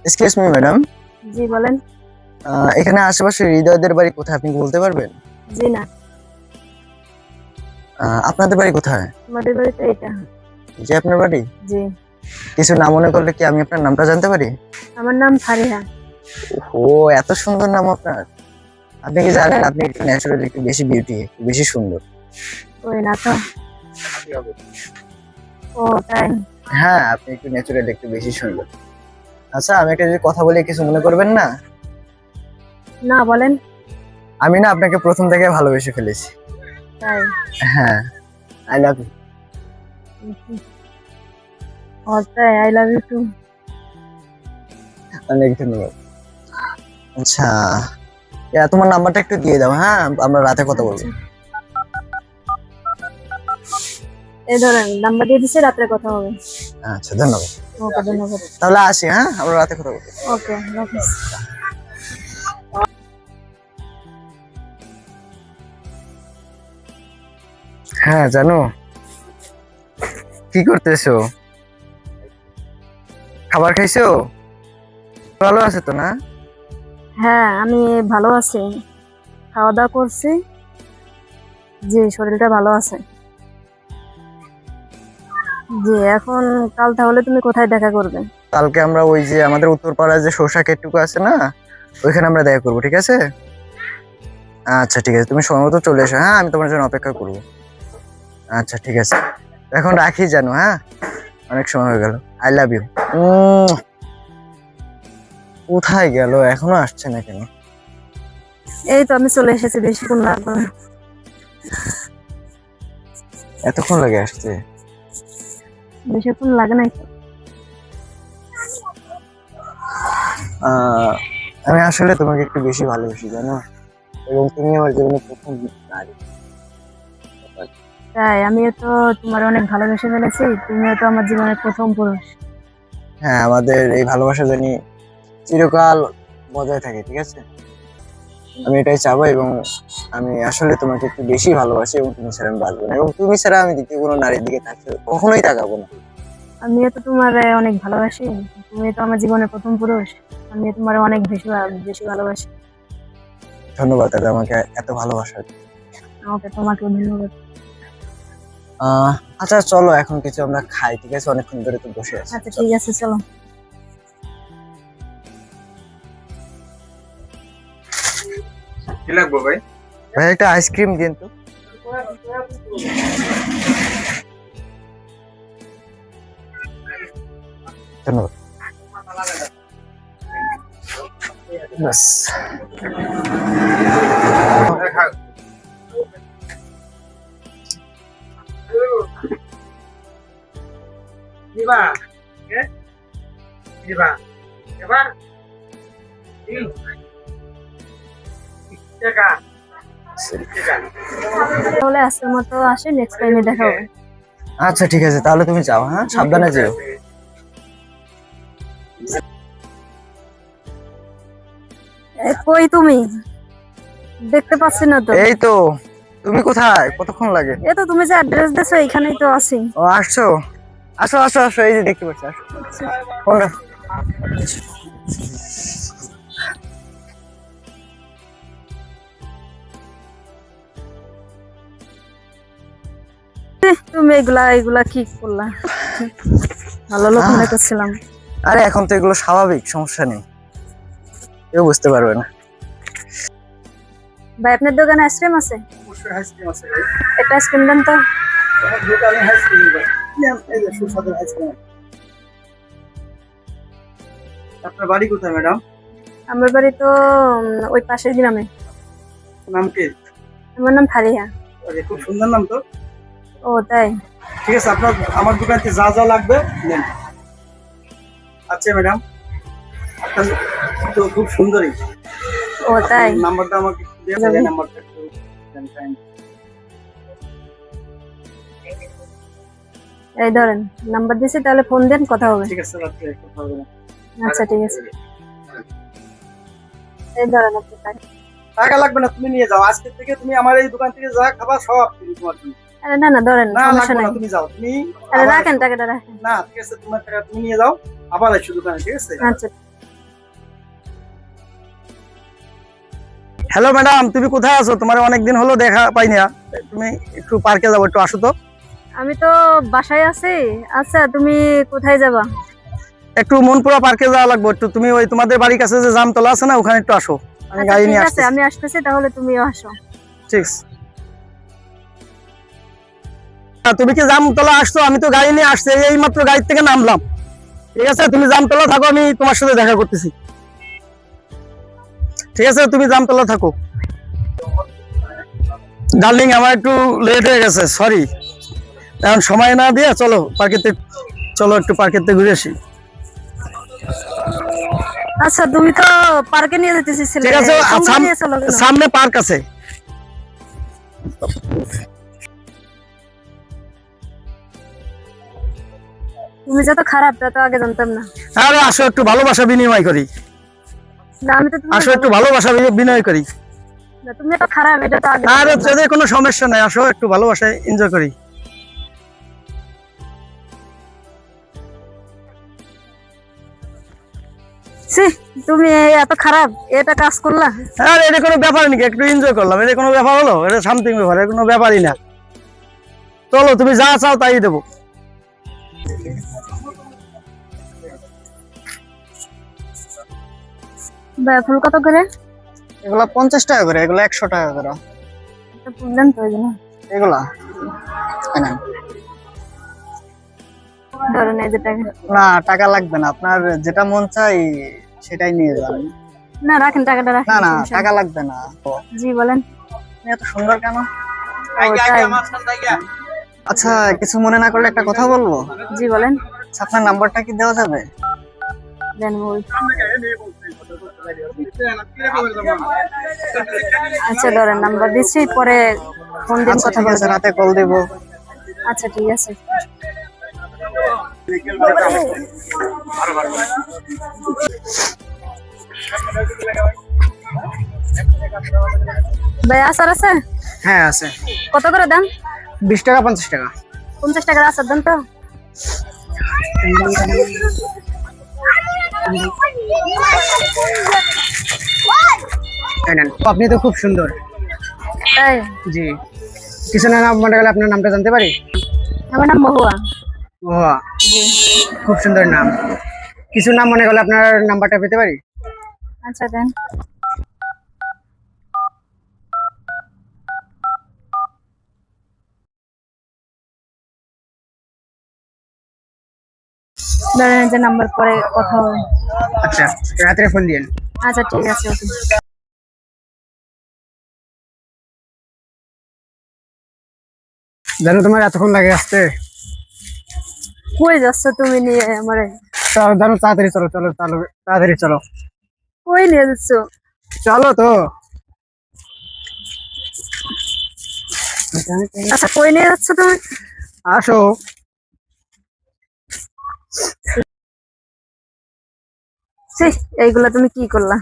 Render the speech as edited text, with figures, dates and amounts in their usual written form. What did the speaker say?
Excuse me madam, জি বলেন। এখানে আশেপাশে হৃদয়দের বাড়ি কোথায় আপনি কি বলতে পারবেন? জি না, আপনাদের বাড়ি কোথায়? আমাদের বাড়িতে এটা। যে আপনার বাড়ি? জি, কিছু না মনে করলে কি আমি আপনার নামটা জানতে পারি? আমার নাম ফারিহা। ও, এত সুন্দর নাম আপনার। আপনি কি জানেন আপনি একটু ন্যাচারালি একটু বেশি বিউটি, একটু বেশি সুন্দর। ওই না তো। ও তাই? হ্যাঁ, আপনি একটু ন্যাচারালি একটু বেশি সুন্দর। আচ্ছা, আমি একটা যদি কথা বলি কিছু মনে করবেন না? না বলেন। আমি না আপনাকে প্রথম থেকে ভালোবেসে ফেলেছি। তাই? হ্যাঁ, আই লাভ ইউ। ও তাই, আই লাভ ইউ টু। অনেক ধন্যবাদ। আচ্ছা, তোমার নাম্বারটা একটু দিয়ে দাও, হ্যাঁ আমরা রাতে কথা বলবো। এই ধরেন নাম্বার দিয়ে দিছি, রাত্রে কথা হবে। আচ্ছা, ধন্যবাদ। ওকে, ধন্যবাদ। তাহলে আসি, হ্যাঁ আমরা রাতে কথা বলবো। ওকে, রাখিস। হ্যাঁ, জানো কি করতেছো? খাবার খাইছো? ভালো আছে তো না? হ্যাঁ, আমি ভালো আছি, খাওয়া দাওয়া করছি। জি, শরীরটা ভালো আছে। জি, এখন কাল তাহলে তুমি কোথায় দেখা করবে? কালকে আমরা ওই যে আমাদের উত্তরপাড়ায় যে সরষা ক্ষেতটুকু আছে না, ওইখানে আমরা দেখা করবো, ঠিক আছে? আচ্ছা ঠিক আছে, তুমি সময় মতো চলে এসো, হ্যাঁ আমি তোমার জন্য অপেক্ষা করবো। আচ্ছা ঠিক আছে, এখন রাখি, জানো, হ্যাঁ অনেক সময় হয়ে গেল। I love you. কোথায় গেল, এখনো আসছে না কেন? এই তো আমি চলে এসেছি, বেশিক্ষণ লাগবে না। এতক্ষণ লাগে আসছে? বেশিক্ষণ লাগে নাই তো। আমি আসলে তোমাকে একটু বেশি ভালোবাসি, জানো, এবং তুমি আমার জীবনে প্রথম নারী। তাই? আমিও তো তোমার অনেক ভালোবেসে ফেলেছি, তুমিও তো আমার জীবনের প্রথম পুরুষ। হ্যাঁ, আমাদের এই ভালোবাসা জানি চিরকাল বজায় থাকে, ঠিক আছে? আমি এটাই চাবো, এবং আমি আসলে তোমাকে একটু বেশি ভালোবাসি, এবং তুমি ছাড়া আমি বাঁচবো না, এবং তুমি ছাড়া আমি দ্বিতীয় কোনো নারীর দিকে কখনোই তাকাবো না। আমিও তো তোমার অনেক ভালোবাসি, তুমি তো আমার জীবনের প্রথম পুরুষ। আমিও তোমার অনেক বেশি বেশি ভালোবাসি। ধন্যবাদ দাদা আমাকে এত ভালোবাসার জন্য। আমাকে, তোমাকেও ধন্যবাদ। আচ্ছা চলো এখন কিছু আমরা খাই, ঠিক আছে? অনেকক্ষণ ধরে তো বসে আছি। আচ্ছা ঠিক আছে, চলো। কি লাগবে ভাই? ভাই একটা আইসক্রিম দিন তো। ধন্যবাদ। বাস। Viva, ¿qué? Viva, ¿qué va? Sí. Llega, llega. তাহলে আজকের মতো আসে, নেক্সট টাইমে দেখা হবে। আচ্ছা ঠিক আছে, তাহলে তুমি যাও, হ্যাঁ সাবধানে যেও। কই তুমি? দেখতে পাচ্ছি না তো। এই তো, তুমি কোথায়? কতক্ষণ লাগে? এই তো তুমি যে অ্যাড্রেস দিছো, এখানেই তো আছি। ও আসছো, আসো আসো আসো, এই যে দেখতে পাচ্ছি, আসো। ফোন রাখ। তুমি এগুলা এগুলা কি করলা? ভালো লোক মনে করছিলাম। আরে এখন তো এগুলো স্বাভাবিক, সমস্যা নেই, কেউ বুঝতে পারবে না। ভাই আপনার দোকানে আইসক্রিম আছে? অবশ্যই আইসক্রিম আছে ভাই। একটা আইসক্রিম দেন তো। আমার দোকানে আইসক্রিম ভাই। এই যে সুস্বাদু আইসক্রিম। আপনার বাড়ি কোথায় ম্যাডাম? আমার বাড়ি তো ওই পাশের গ্রামে। নাম কি? আমার নাম ফারিহা। আরে খুব সুন্দর নাম তো। ও তাই? ঠিক আছে, আপনার আমার দোকান থেকে যা যা লাগবে নেন। আচ্ছা ম্যাডাম, আপনার তো খুব সুন্দরী। ও তাই? নাম্বারটা আমাকে দিয়ে দেন, নাম্বারটা একটু দেন টাইম। এই ধরেন নাম্বার দিছি, তাহলে ফোন দেন, কথা হবে। ঠিক আছে, রাত্রে কথা হবে না। আচ্ছা ঠিক আছে, এই ধরেন আপনি টাকা। টাকা লাগবে না, তুমি নিয়ে যাও। আজকে থেকে তুমি আমার এই দোকান থেকে যা খাবার সব ফ্রি তোমার জন্য। আরে না না, ধরেন, না সমস্যা লাগবে নাই। না, তুমি যাও। তুমি আরে আবার রাখেন, এসো। টাকাটা রাখেন। না ঠিক আছে, তোমার টাকা তুমি নিয়ে যাও, আবার এসো দোকানে, ঠিক আছে? আচ্ছা। হ্যালো ম্যাডাম, তুমি কোথায় আছো? তোমার অনেকদিন হলো দেখা পাই না। তুমি একটু পার্কে যাবো, একটু আসো তো। আমি তো বাসায় আছি। আচ্ছা, তুমি কোথায় যাবা? একটু মনপুরা পার্কে যাওয়া লাগবে একটু। তুমি ওই তোমাদের বাড়ির কাছে যে জামতলা আছে না, ওখানে একটু আসো। আমি আচ্ছা, গাড়ি ঠিক নিয়ে আছে, আসতেছি। আমি আসতেছি, তাহলে তুমিও আসো। ঠিক আছে। তুমি কি জামতলা আসছো? আমি তো গাড়ি নিয়ে আসছি, এই মাত্র গাড়ি থেকে নামলাম। ঠিক আছে, তুমি জামতলা থাকো, আমি তোমার সাথে দেখা করতেছি। ঠিক আছে, তুমি জামতলা থাকো। ডার্লিং, আমার একটু লেট হয়ে গেছে, সরি। এখন সময় না দিয়ে চলো পার্কেতে, চলো একটু পার্কেতে ঘুরে আসি। আচ্ছা, তুমি তো পার্কে নিয়ে যেতেছিলে, ঠিক আছে, সঙ্গে নিয়ে চলো কেন? সামনে পার্ক আছে। তুমি যত খারাপ তা তো আগে জানতাম না। আরে আসো, একটু ভালোবাসা বিনিময় করি। না, আমি তো তোমার আসো, একটু ভালোবাসা বিনিময় করি। না, তুমি তো খারাপ, এটা তো আগে আরে জানতাম না। যদি কোনো সমস্যা নাই, আসো একটু ভালোবাসায় এনজয় করি। ছি, তুমি এত খারাপ, এটা কাজ করলা? আরে এটা কোনো ব্যাপার নাকি, একটু এনজয় করলাম, এটা কোনো ব্যাপার হলো? এটা সামথিং ব্যাপার, এটা কোনো ব্যাপারই না। চলো, তুমি যা চাও তাই দেবো। ফুল কত করে? এগুলা 50 টাকা করে, এগুলো 100 টাকা করে। একটা ফুল দেন তো, ওই জন্য এগুলা এই নেন। ধরেন এই যে টাকা। না, টাকা লাগবে না, আপনার যেটা মন চাই সেটাই নিয়ে যান। না, রাখেন, টাকাটা রাখেন, না না, সমস্যা নেই। টাকা লাগবে না। জি বলেন। আপনি এত সুন্দর কেন? ও, তাই? আচ্ছা, কিছু মনে না করলে একটা কথা বলবো। জি বলেন। আচ্ছা, আপনার নাম্বারটা কি দেওয়া যাবে? দেন বল। আচ্ছা, ধরেন নাম্বার দিচ্ছি, পরে ফোন দিন, আচ্ছা, কথা ঠিক আছে, বলবেন। রাতে কল দেব। আচ্ছা, ঠিক আছে। ভাই, আচার আছে? হ্যাঁ আছে। কত করে দাম? 20 টাকা, 50 টাকা। 50 টাকার আচার দেন তো। এই নেন। আপনি তো খুব সুন্দর। তাই? জি। কিছু না মনে গেলে আপনার নামটা জানতে পারি? আমার নাম মহুয়া। ও, খুব সুন্দর নাম। কিছু নাম মনে করলে আপনার নাম্বারটা পেতে পারি? আচ্ছা, দেন। ধরেন এই যে নাম্বার, পরে কথা হবে। আচ্ছা, রাত্রে ফোন দিন। আচ্ছা, ঠিক আছে, ওকে। জানো তোমার এতক্ষণ লাগে আসতে? কই যাচ্ছ তুমি নিয়ে আমারে? জানো, তাড়াতাড়ি চলো, চলো চলো, তাড়াতাড়ি চলো। কই নিয়ে যাচ্ছ? চলো তো। আচ্ছা, কই নিয়ে যাচ্ছ তুমি? আসো। ছি, এইগুলা তুমি কি করলা?